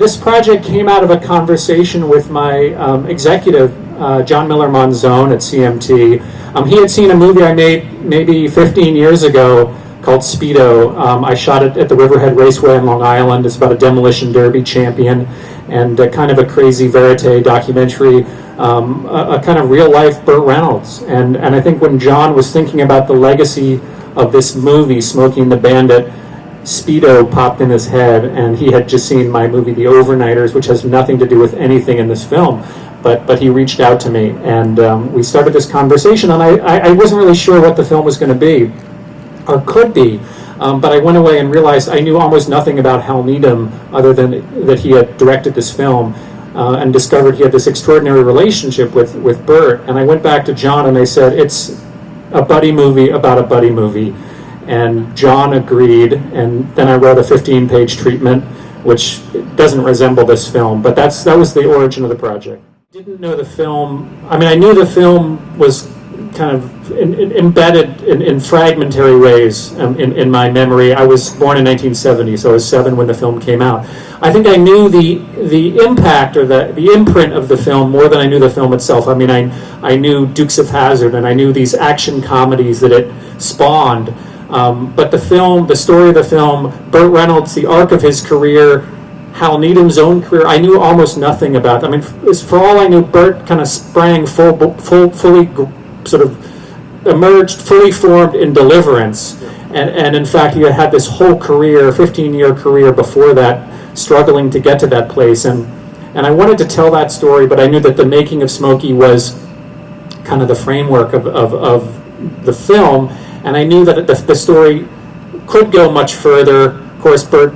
This project came out of a conversation with my executive, John Miller Monzone at CMT. He had seen a movie I made maybe 15 years ago called Speedo. I shot it at the Riverhead Raceway in Long Island. It's about a demolition derby champion and kind of a crazy verite documentary, a kind of real-life Burt Reynolds. And I think when John was thinking about the legacy of this movie, Smoking the Bandit, Speedo popped in his head, and he had just seen my movie The Overnighters, which has nothing to do with anything in this film, but he reached out to me, and we started this conversation, and I wasn't really sure what the film was going to be, or could be, but I went away and realized I knew almost nothing about Hal Needham other than that he had directed this film, and discovered he had this extraordinary relationship with Burt, and I went back to John and I said, it's a buddy movie about a buddy movie. And John agreed, and then I wrote a 15-page treatment, which doesn't resemble this film, but that was the origin of the project. Didn't know the film. I mean, I knew the film was kind of embedded in fragmentary ways in my memory. I was born in 1970, so I was 7 when the film came out. I think I knew the impact or the imprint of the film more than I knew the film itself. I mean, I knew Dukes of Hazzard, and I knew these action comedies that it spawned. But the film, the story of the film, Burt Reynolds, the arc of his career, Hal Needham's own career, I knew almost nothing about. I mean, for all I knew, Burt kind of sprang fully sort of emerged, fully formed in Deliverance. And in fact, he had this whole career, 15-year career before that, struggling to get to that place. And I wanted to tell that story, but I knew that the making of Smokey was kind of the framework of the film. And I knew that the story could go much further. Of course, Burt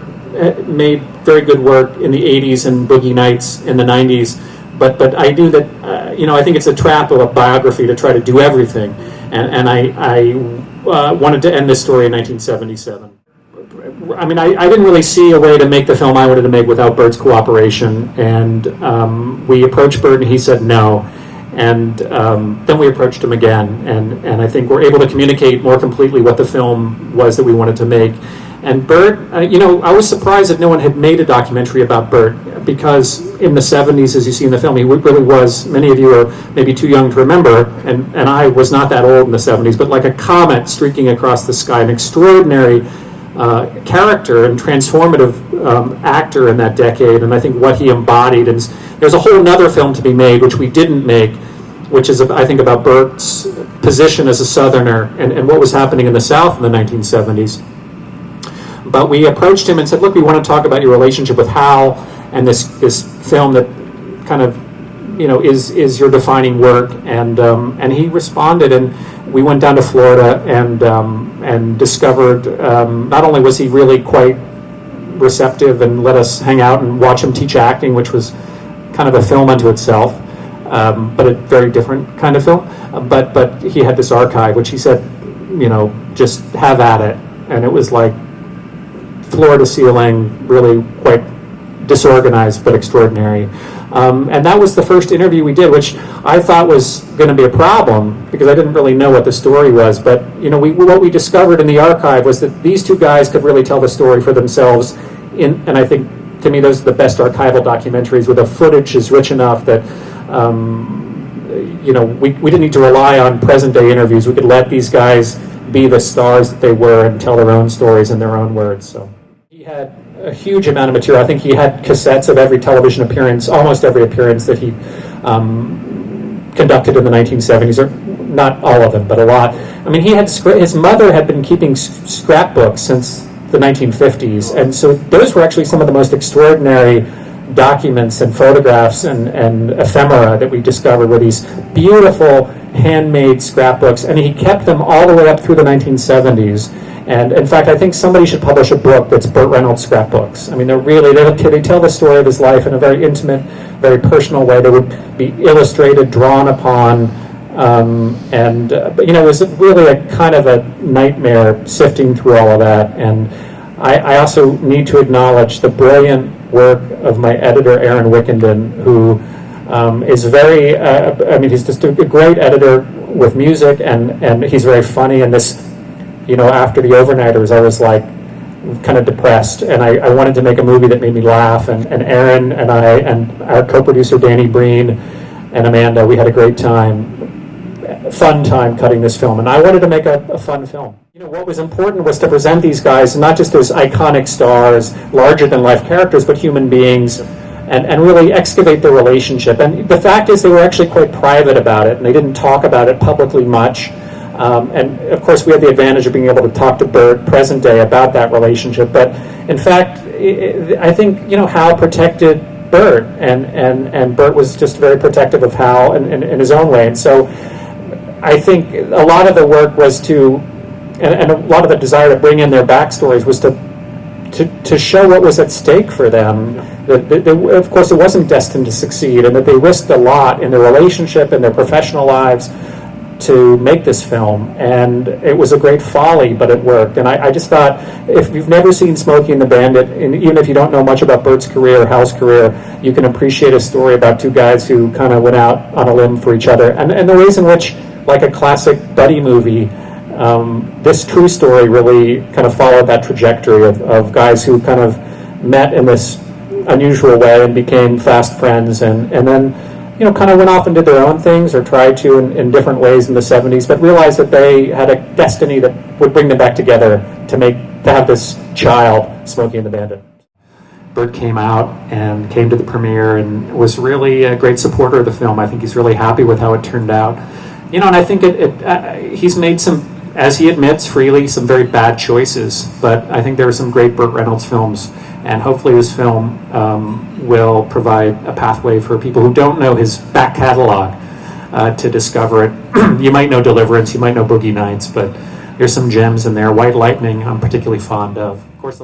made very good work in the 80s and Boogie Nights in the 90s. But I knew that, I think it's a trap of a biography to try to do everything. And I wanted to end this story in 1977. I mean, I didn't really see a way to make the film I wanted to make without Burt's cooperation. And we approached Burt and he said no. And then we approached him again, and I think we're able to communicate more completely what the film was that we wanted to make. And Burt, I was surprised that no one had made a documentary about Burt, because in the 70s, as you see in the film, he really was, many of you are maybe too young to remember, and I was not that old in the 70s, but like a comet streaking across the sky, an extraordinary character and transformative actor in that decade, and I think what he embodied. And there's a whole other film to be made, which we didn't make, which is, I think, about Burt's position as a Southerner and what was happening in the South in the 1970s. But we approached him and said, look, we want to talk about your relationship with Hal and this film that kind of, is your defining work. And he responded, and we went down to Florida and discovered not only was he really quite receptive and let us hang out and watch him teach acting, which was kind of a film unto itself, but a very different kind of film. But he had this archive, which he said, just have at it. And it was like floor to ceiling, really quite disorganized but extraordinary. And that was the first interview we did, which I thought was going to be a problem because I didn't really know what the story was. But what we discovered in the archive was that these two guys could really tell the story for themselves. And I think, to me, those are the best archival documentaries where the footage is rich enough that we didn't need to rely on present-day interviews. We could let these guys be the stars that they were and tell their own stories in their own words. So he had a huge amount of material. I think he had cassettes of every television appearance, almost every appearance that he conducted in the 1970s, or not all of them, but a lot. I mean, his mother had been keeping scrapbooks since the 1950s, and so those were actually some of the most extraordinary documents and photographs and ephemera that we discovered, were these beautiful handmade scrapbooks, and he kept them all the way up through the 1970s. And in fact, I think somebody should publish a book that's Burt Reynolds scrapbooks. I mean, they tell the story of his life in a very intimate, very personal way. They would be illustrated, drawn upon, it was really a kind of a nightmare sifting through all of that. And I also need to acknowledge the brilliant work of my editor, Aaron Wickenden, who is very, he's just a great editor with music, and he's very funny. And this, after the Overnighters, I was like, kind of depressed, and I wanted to make a movie that made me laugh, and Aaron and I and our co-producer Danny Breen and Amanda, we had a great time, fun time cutting this film, and I wanted to make a fun film. You know, what was important was to present these guys not just as iconic stars, larger-than-life characters, but human beings, and really excavate their relationship. And the fact is they were actually quite private about it, and they didn't talk about it publicly much. And of course we had the advantage of being able to talk to Burt present day about that relationship. But in fact, I think, you know, Hal protected Burt, and Burt was just very protective of Hal in his own way. And so I think a lot of the work was to, and a lot of the desire to bring in their backstories was to show what was at stake for them. That of course it wasn't destined to succeed, and that they risked a lot in their relationship and their professional lives to make this film, and it was a great folly, but it worked. And I just thought, if you've never seen Smokey and the Bandit, and even if you don't know much about Burt's career or Hal's career, you can appreciate a story about two guys who kind of went out on a limb for each other, and the ways in which, like a classic buddy movie, this true story really kind of followed that trajectory of guys who kind of met in this unusual way and became fast friends, and then, you know, kind of went off and did their own things, or tried to in different ways in the 70s, but realized that they had a destiny that would bring them back together to have this child, Smokey and the Bandit. Burt came out and came to the premiere and was really a great supporter of the film. I think he's really happy with how it turned out. You know, and I think he's made some, as he admits freely, some very bad choices, but I think there are some great Burt Reynolds films, and hopefully this film will provide a pathway for people who don't know his back catalog to discover it. You might know Deliverance, you might know Boogie Nights, but there's some gems in there. White Lightning I'm particularly fond of. Of course,